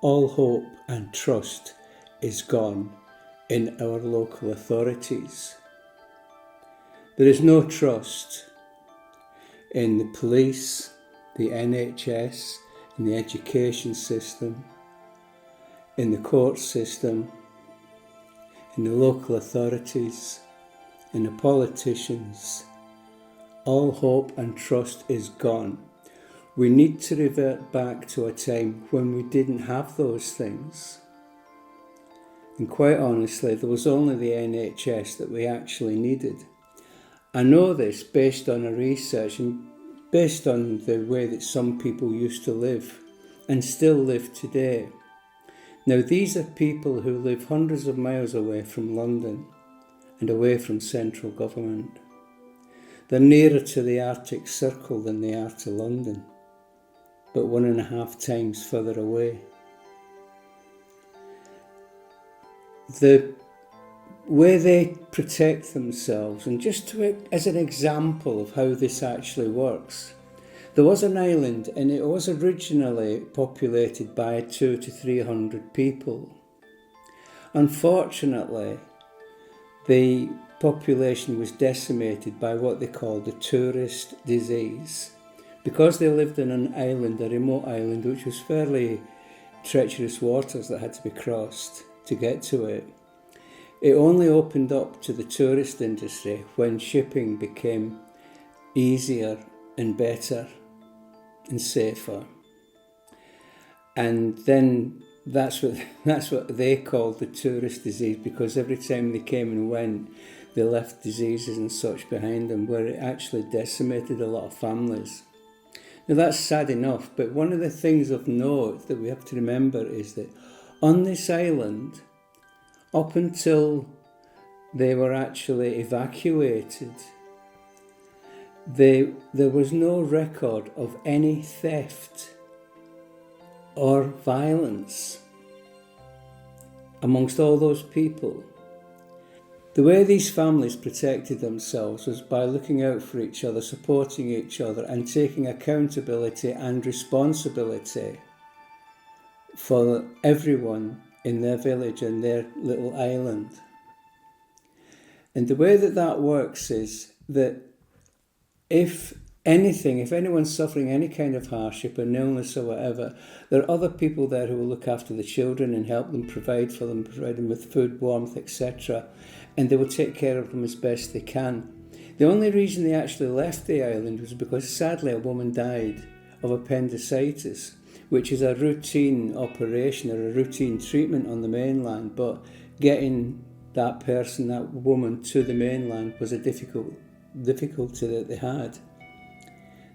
all hope and trust is gone in our local authorities. There is no trust in the police, the NHS, in the education system, in the court system, in the local authorities, in the politicians. All hope and trust is gone. We need to revert back to a time when we didn't have those things. And quite honestly, there was only the NHS that we actually needed. I know this based on a research and based on the way that some people used to live and still live today. Now, these are people who live hundreds of miles away from London and away from central government. They're nearer to the Arctic Circle than they are to London, but 1.5 times further away. The way they protect themselves, and just as an example of how this actually works, there was an island and it was originally populated by 200 to 300 people. Unfortunately, the population was decimated by what they called the tourist disease. Because they lived in an island, a remote island, which was fairly treacherous waters that had to be crossed to get to it, it only opened up to the tourist industry when shipping became easier and better and safer. And then that's what they called the tourist disease, because every time they came and went, they left diseases and such behind them, where it actually decimated a lot of families. Now that's sad enough, but one of the things of note that we have to remember is that on this island, up until they were actually evacuated, there was no record of any theft or violence amongst all those people. The way these families protected themselves was by looking out for each other, supporting each other, and taking accountability and responsibility for everyone in their village and their little island. And the way that works is that if anyone's suffering any kind of hardship, an illness or whatever, there are other people there who will look after the children and help them, provide for them, provide them with food, warmth, etc. And they will take care of them as best they can. The only reason they actually left the island was because sadly a woman died of appendicitis, which is a routine operation or a routine treatment on the mainland, but getting that woman to the mainland was a difficulty that they had.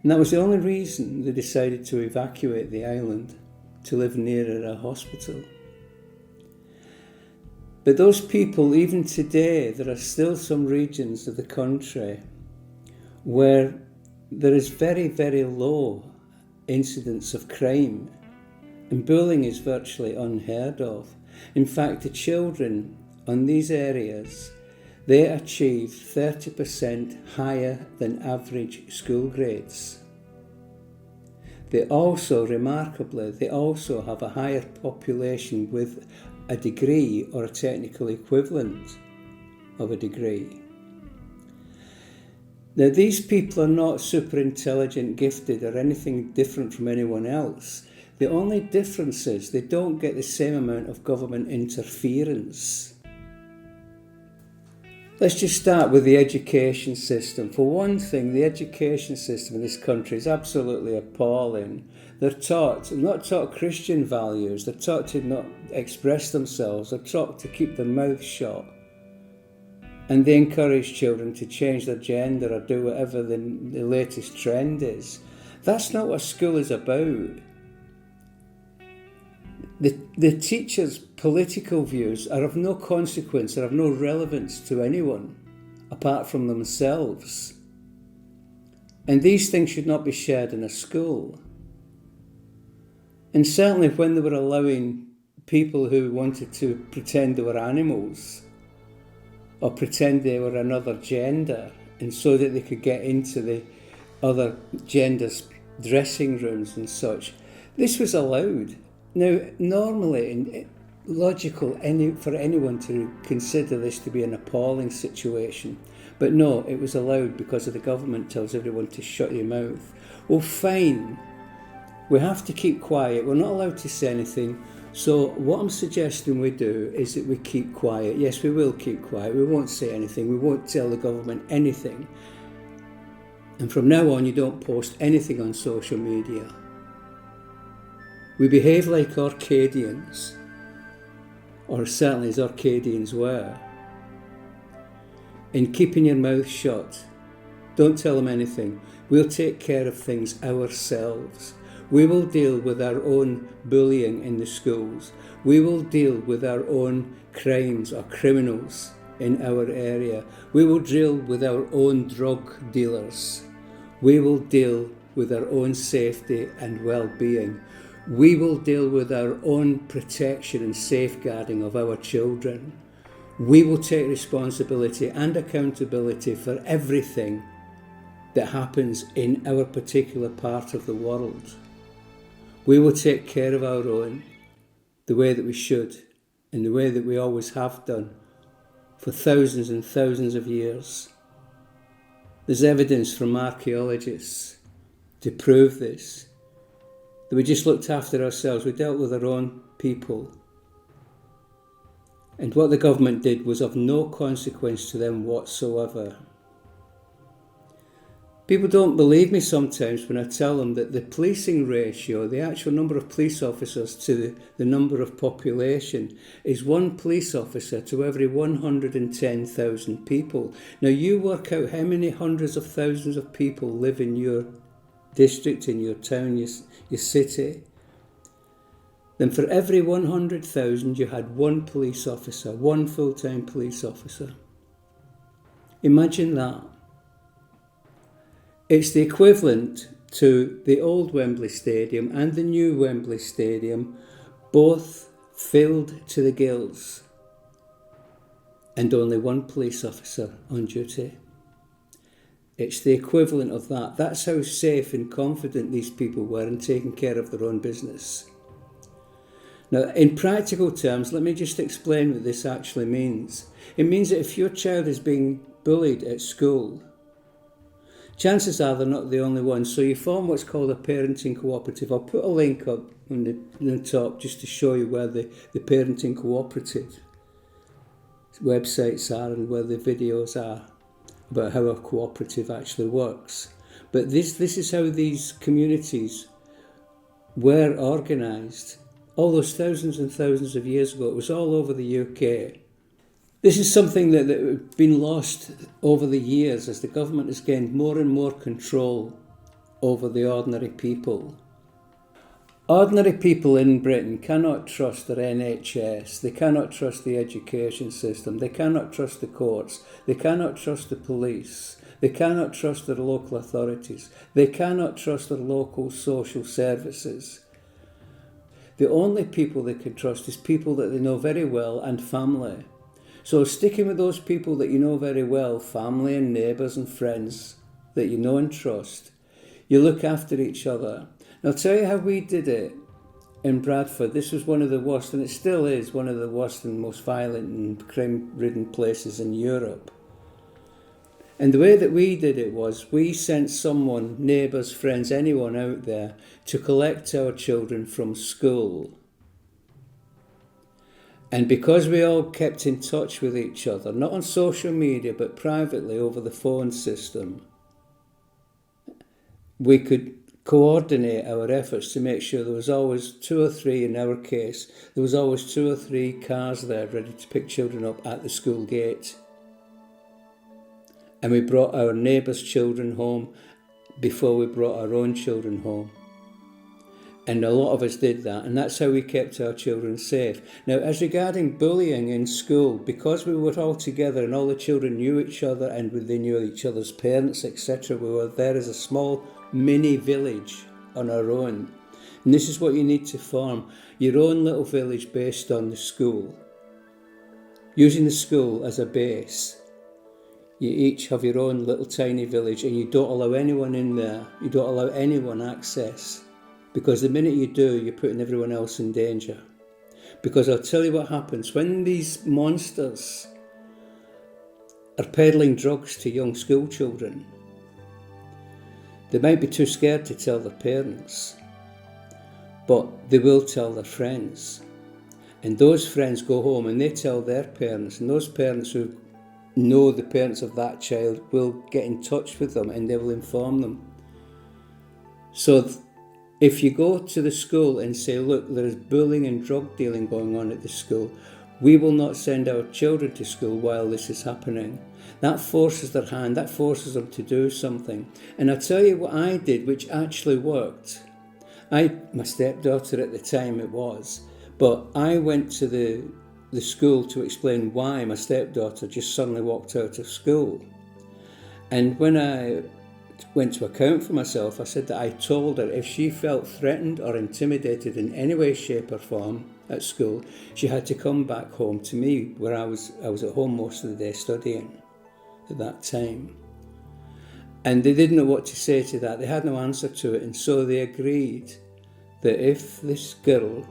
And that was the only reason they decided to evacuate the island, to live nearer a hospital. But those people, even today, there are still some regions of the country where there is very, very low incidence of crime, and bullying is virtually unheard of. In fact, the children on these areas, they achieve 30% higher than average school grades. They also, remarkably, have a higher population with a degree or a technical equivalent of a degree. Now, these people are not super intelligent, gifted, or anything different from anyone else. The only difference is they don't get the same amount of government interference. Let's just start with the education system. For one thing, the education system in this country is absolutely appalling. They're not taught Christian values. They're taught to not express themselves. They're taught to keep their mouth shut. And they encourage children to change their gender or do whatever the latest trend is. That's not what school is about. The teachers' political views are of no consequence, are of no relevance to anyone apart from themselves. And these things should not be shared in a school. And certainly when they were allowing people who wanted to pretend they were animals or pretend they were another gender, and so that they could get into the other genders' dressing rooms and such, this was allowed. Now, normally, logical for anyone to consider this to be an appalling situation. But no, it was allowed because of the government tells everyone to shut your mouth. Well, fine. We have to keep quiet. We're not allowed to say anything. So what I'm suggesting we do is that we keep quiet. Yes, we will keep quiet. We won't say anything. We won't tell the government anything. And from now on, you don't post anything on social media. We behave like Arcadians, or certainly as Arcadians were, in keeping your mouth shut. Don't tell them anything. We'll take care of things ourselves. We will deal with our own bullying in the schools. We will deal with our own crimes or criminals in our area. We will deal with our own drug dealers. We will deal with our own safety and well-being. We will deal with our own protection and safeguarding of our children. We will take responsibility and accountability for everything that happens in our particular part of the world. We will take care of our own the way that we should, in the way that we always have done for thousands and thousands of years. There's evidence from archaeologists to prove this, that we just looked after ourselves, we dealt with our own people. And what the government did was of no consequence to them whatsoever. People don't believe me sometimes when I tell them that the policing ratio, the actual number of police officers to the number of population, is one police officer to every 110,000 people. Now you work out how many hundreds of thousands of people live in your district, in your town, your city. Then for every 100,000 you had one police officer, one full-time police officer. Imagine that. It's the equivalent to the old Wembley Stadium and the new Wembley Stadium, both filled to the gills, and only one police officer on duty. It's the equivalent of that. That's how safe and confident these people were in taking care of their own business. Now, in practical terms, let me just explain what this actually means. It means that if your child is being bullied at school, chances are they're not the only one. So you form what's called a parenting cooperative. I'll put a link up on the top just to show you where the parenting cooperative websites are and where the videos are about how a cooperative actually works. But this is how these communities were organised. All those thousands and thousands of years ago, it was all over the UK. This is something that has been lost over the years as the government has gained more and more control over the ordinary people. Ordinary people in Britain cannot trust their NHS, they cannot trust the education system, they cannot trust the courts, they cannot trust the police, they cannot trust their local authorities, they cannot trust their local social services. The only people they can trust is people that they know very well and family. So sticking with those people that you know very well, family and neighbours and friends that you know and trust, you look after each other. And I'll tell you how we did it in Bradford. This was one of the worst, and it still is one of the worst and most violent and crime-ridden places in Europe. And the way that we did it was we sent someone, neighbours, friends, anyone out there, to collect our children from school. And because we all kept in touch with each other, not on social media, but privately over the phone system, we could coordinate our efforts to make sure there was always 2 or 3, in our case, there was always 2 or 3 cars there ready to pick children up at the school gate. And we brought our neighbours' children home before we brought our own children home. And a lot of us did that, and that's how we kept our children safe. Now, as regarding bullying in school, because we were all together and all the children knew each other and they knew each other's parents, etc., we were there as a small mini village on our own. And this is what you need to form, your own little village based on the school. Using the school as a base. You each have your own little tiny village and you don't allow anyone in there. You don't allow anyone access Because the minute you do, you're putting everyone else in danger. Because I'll tell you what happens when these monsters are peddling drugs to young school children. They might be too scared to tell their parents, but they will tell their friends. And those friends go home and they tell their parents, and those parents who know the parents of that child will get in touch with them and they will inform them. So if you go to the school and say, look, there is bullying and drug dealing going on at the school, we will not send our children to school while this is happening. That forces their hand, that forces them to do something. And I'll tell you what I did, which actually worked. My stepdaughter at the time it was, but I went to the school to explain why my stepdaughter just suddenly walked out of school. And when I went to account for myself, I said that I told her if she felt threatened or intimidated in any way, shape or form at school, she had to come back home to me, where I was at home most of the day studying at that time. And they didn't know what to say to that. They had no answer to it. And so they agreed that if this girl,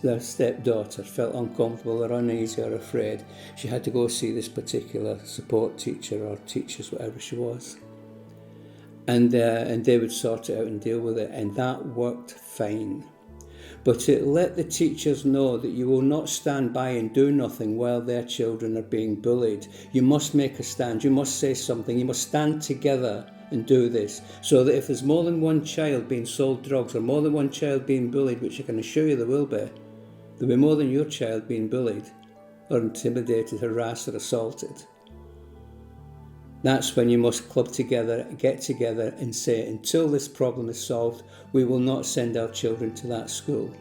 their stepdaughter, felt uncomfortable or uneasy or afraid, she had to go see this particular support teacher or teachers, whatever she was. And they would sort it out and deal with it. And that worked fine. But to let the teachers know that you will not stand by and do nothing while their children are being bullied. You must make a stand. You must say something. You must stand together and do this. So that if there's more than one child being sold drugs or more than one child being bullied, which I can assure you there will be, there'll be more than your child being bullied or intimidated, harassed or assaulted. That's when you must club together, get together and say, until this problem is solved, we will not send our children to that school.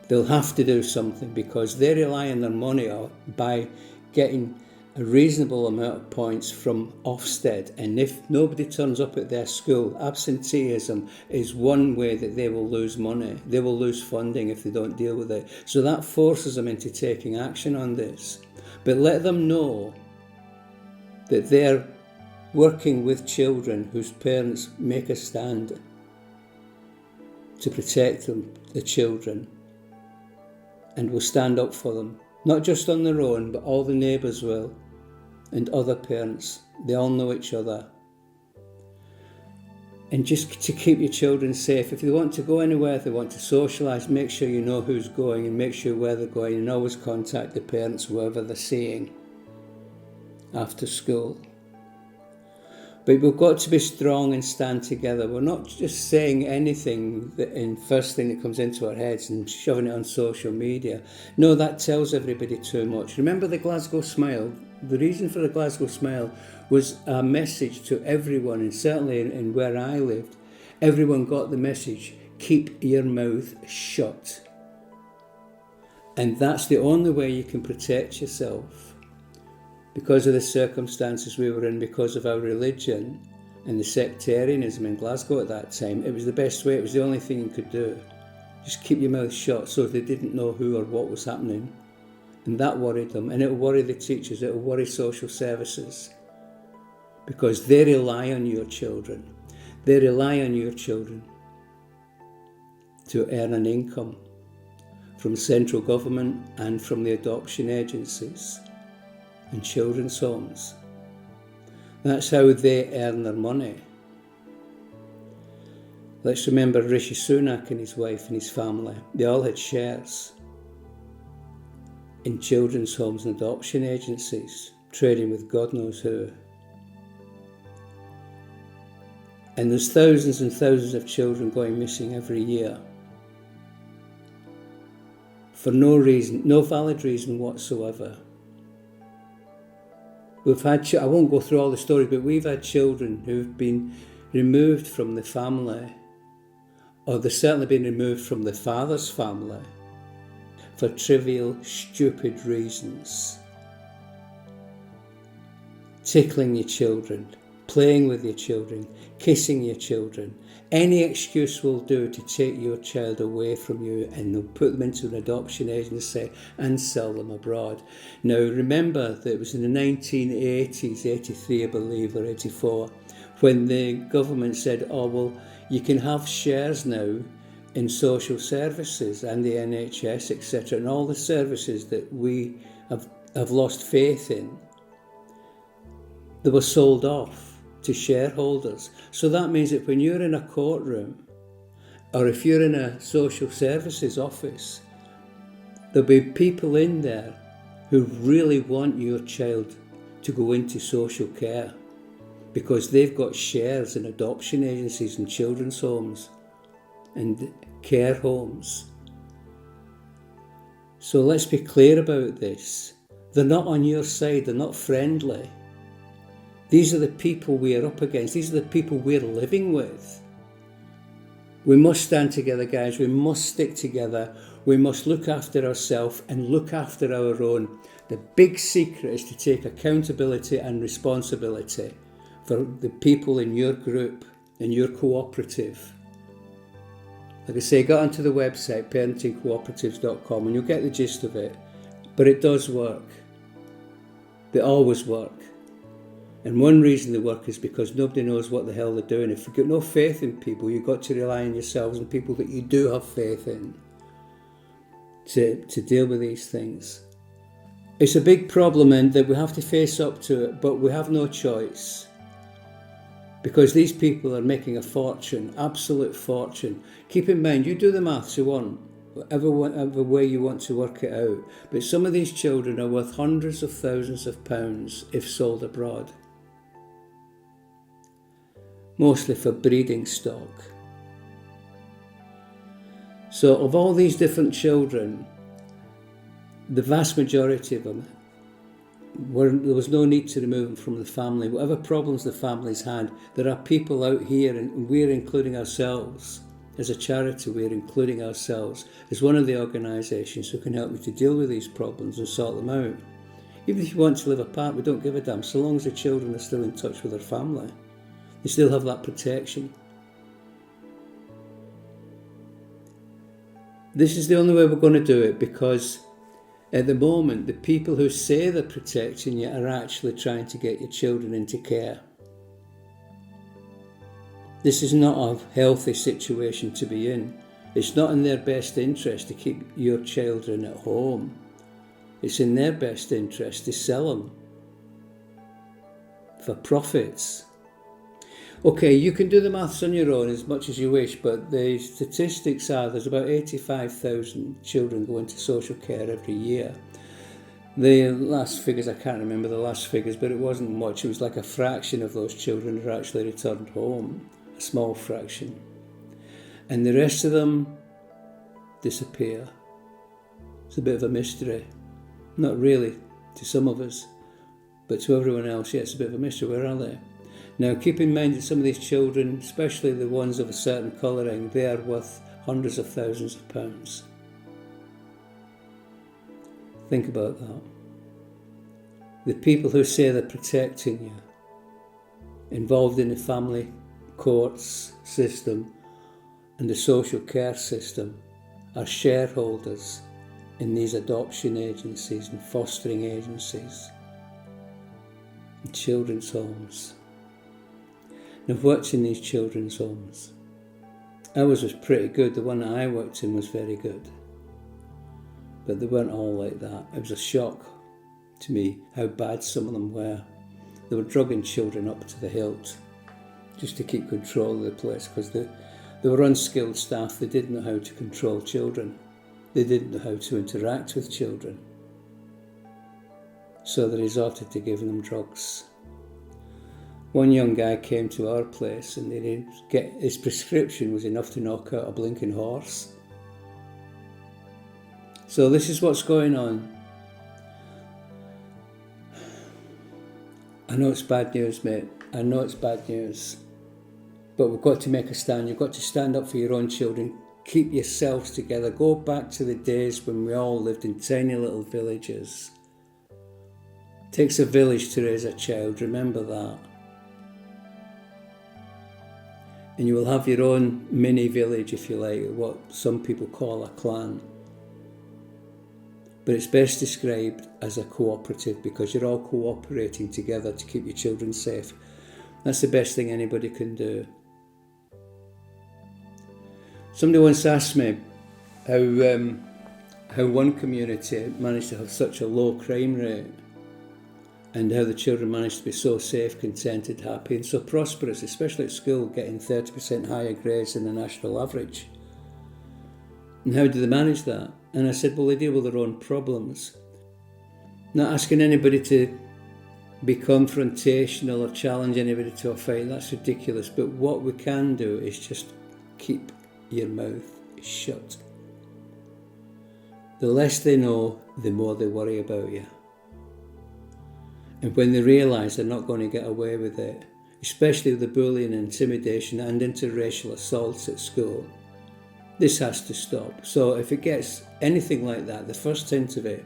They'll have to do something because they rely on their money by getting a reasonable amount of points from Ofsted. And if nobody turns up at their school, absenteeism is one way that they will lose money. They will lose funding if they don't deal with it. So that forces them into taking action on this. But let them know that they're working with children whose parents make a stand to protect them, the children, and will stand up for them, not just on their own, but all the neighbours will, and other parents. They all know each other. And just to keep your children safe, if they want to go anywhere, if they want to socialise, make sure you know who's going and make sure where they're going, and always contact the parents, whoever they're seeing after school. But we've got to be strong and stand together. We're not just saying anything in first thing that comes into our heads and shoving it on social media. No, that tells everybody too much. Remember the Glasgow Smile? The reason for the Glasgow Smile was a message to everyone, and certainly in where I lived, everyone got the message, keep your mouth shut. And that's the only way you can protect yourself. Because of the circumstances we were in, because of our religion and the sectarianism in Glasgow at that time, it was the best way, it was the only thing you could do. Just keep your mouth shut so they didn't know who or what was happening. And that worried them, and it will worry the teachers, it will worry social services. Because they rely on your children. They rely on your children to earn an income from central government and from the adoption agencies and children's homes. That's how they earn their money. Let's remember Rishi Sunak and his wife and his family. They all had shares in children's homes and adoption agencies, trading with God knows who. And there's thousands and thousands of children going missing every year for no reason, no valid reason whatsoever. We've had, I won't go through all the stories, but we've had children who've been removed from the family, or they've certainly been removed from the father's family for trivial, stupid reasons. Tickling your children, playing with your children, kissing your children. Any excuse will do to take your child away from you, and they'll put them into an adoption agency and sell them abroad. Now remember that it was in the 1980s, 83 I believe, or 84, when the government said, oh well, You can have shares now in social services and the NHS, etc., and all the services that we have lost faith in. They were sold off to shareholders. So that means that when you're in a courtroom, or if you're in a social services office, there'll be people in there who really want your child to go into social care because they've got shares in adoption agencies and children's homes and care homes. So let's be clear about this. They're not on your side, they're not friendly. These are the people we are up against, these are the people we're living with. We must stand together, guys, we must stick together, we must look after ourselves and look after our own. The big secret is to take accountability and responsibility for the people in your group, in your cooperative. Like I say, get onto the website, parentingcooperatives.com, and you'll get the gist of it. But it does work. They always work. And one reason they work is because nobody knows what the hell they're doing. If you've got no faith in people, you've got to rely on yourselves and people that you do have faith in to deal with these things. It's a big problem and that we have to face up to it, but we have no choice. Because these people are making a fortune, absolute fortune. Keep in mind, you do the maths you want, whatever way you want to work it out. But some of these children are worth hundreds of thousands of pounds if sold abroad. Mostly for breeding stock. So of all these different children, the vast majority of them, there was no need to remove them from the family. Whatever problems the families had, there are people out here, and we're including ourselves. As a charity, we're including ourselves as one of the organisations who can help you to deal with these problems and sort them out. Even if you want to live apart, we don't give a damn, so long as the children are still in touch with their family. They still have that protection. This is the only way we're going to do it, because at the moment, the people who say they're protecting you are actually trying to get your children into care. This is not a healthy situation to be in. It's not in their best interest to keep your children at home. It's in their best interest to sell them for profits. Okay, you can do the maths on your own as much as you wish, but the statistics are there's about 85,000 children go into social care every year. The last figures, I can't remember the last figures, but it wasn't much. It was like a fraction of those children are actually returned home, a small fraction. And the rest of them disappear. It's a bit of a mystery. Not really to some of us, but to everyone else, yeah, it's a bit of a mystery. Where are they? Now, keep in mind that some of these children, especially the ones of a certain colouring, they are worth hundreds of thousands of pounds. Think about that. The people who say they're protecting you, involved in the family courts system and the social care system, are shareholders in these adoption agencies and fostering agencies and children's homes. I've worked in these children's homes. Ours was pretty good. The one that I worked in was very good. But they weren't all like that. It was a shock to me how bad some of them were. They were drugging children up to the hilt just to keep control of the place, because they were unskilled staff. They didn't know how to control children. They didn't know how to interact with children. So they resorted to giving them drugs. One young guy came to our place and they didn't get, his prescription was enough to knock out a blinking horse. So this is what's going on. I know it's bad news, mate. I know it's bad news. But we've got to make a stand. You've got to stand up for your own children. Keep yourselves together. Go back to the days when we all lived in tiny little villages. It takes a village to raise a child, remember that. And you will have your own mini village, if you like, what some people call a clan. But it's best described as a cooperative, because you're all cooperating together to keep your children safe. That's the best thing anybody can do. Somebody once asked me how one community managed to have such a low crime rate and how the children managed to be so safe, contented, happy and so prosperous, especially at school, getting 30% higher grades than the national average. And how do they manage that? And I said, well, they deal with their own problems. Not asking anybody to be confrontational or challenge anybody to a fight, that's ridiculous. But what we can do is just keep your mouth shut. The less they know, the more they worry about you. And when they realise they're not going to get away with it, especially with the bullying and intimidation and interracial assaults at school, this has to stop. So if it gets anything like that, the first hint of it,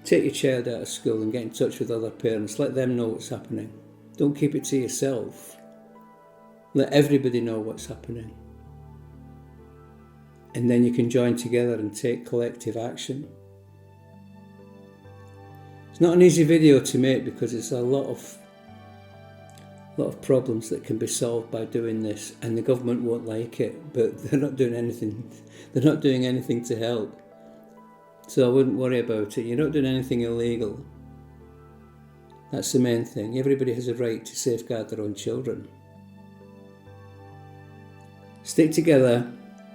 take your child out of school and get in touch with other parents. Let them know what's happening. Don't keep it to yourself. Let everybody know what's happening. And then you can join together and take collective action. It's not an easy video to make because it's a lot of problems that can be solved by doing this, and the government won't like it, but they're not doing anything. They're not doing anything to help. So I wouldn't worry about it. You're not doing anything illegal. That's the main thing. Everybody has a right to safeguard their own children. Stick together,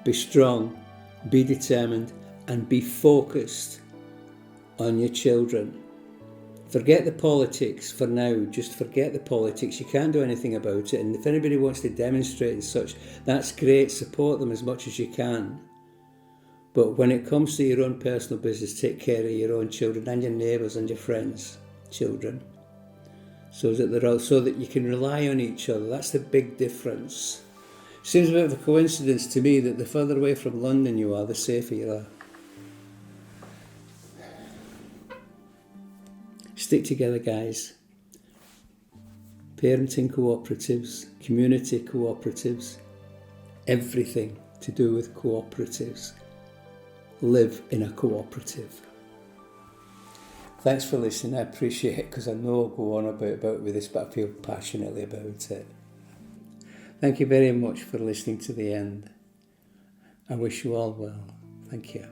be strong, be determined, and be focused on your children. Forget the politics for now. Just forget the politics. You can't do anything about it. And if anybody wants to demonstrate and such, that's great. Support them as much as you can. But when it comes to your own personal business, take care of your own children and your neighbours and your friends' children, so that you can rely on each other. That's the big difference. Seems a bit of a coincidence to me that the further away from London you are, the safer you are. Stick together, guys. Parenting cooperatives, community cooperatives, everything to do with cooperatives. Live in a cooperative. Thanks for listening. I appreciate it because I know I'll go on about with this, but I feel passionately about it. Thank you very much for listening to the end. I wish you all well. Thank you.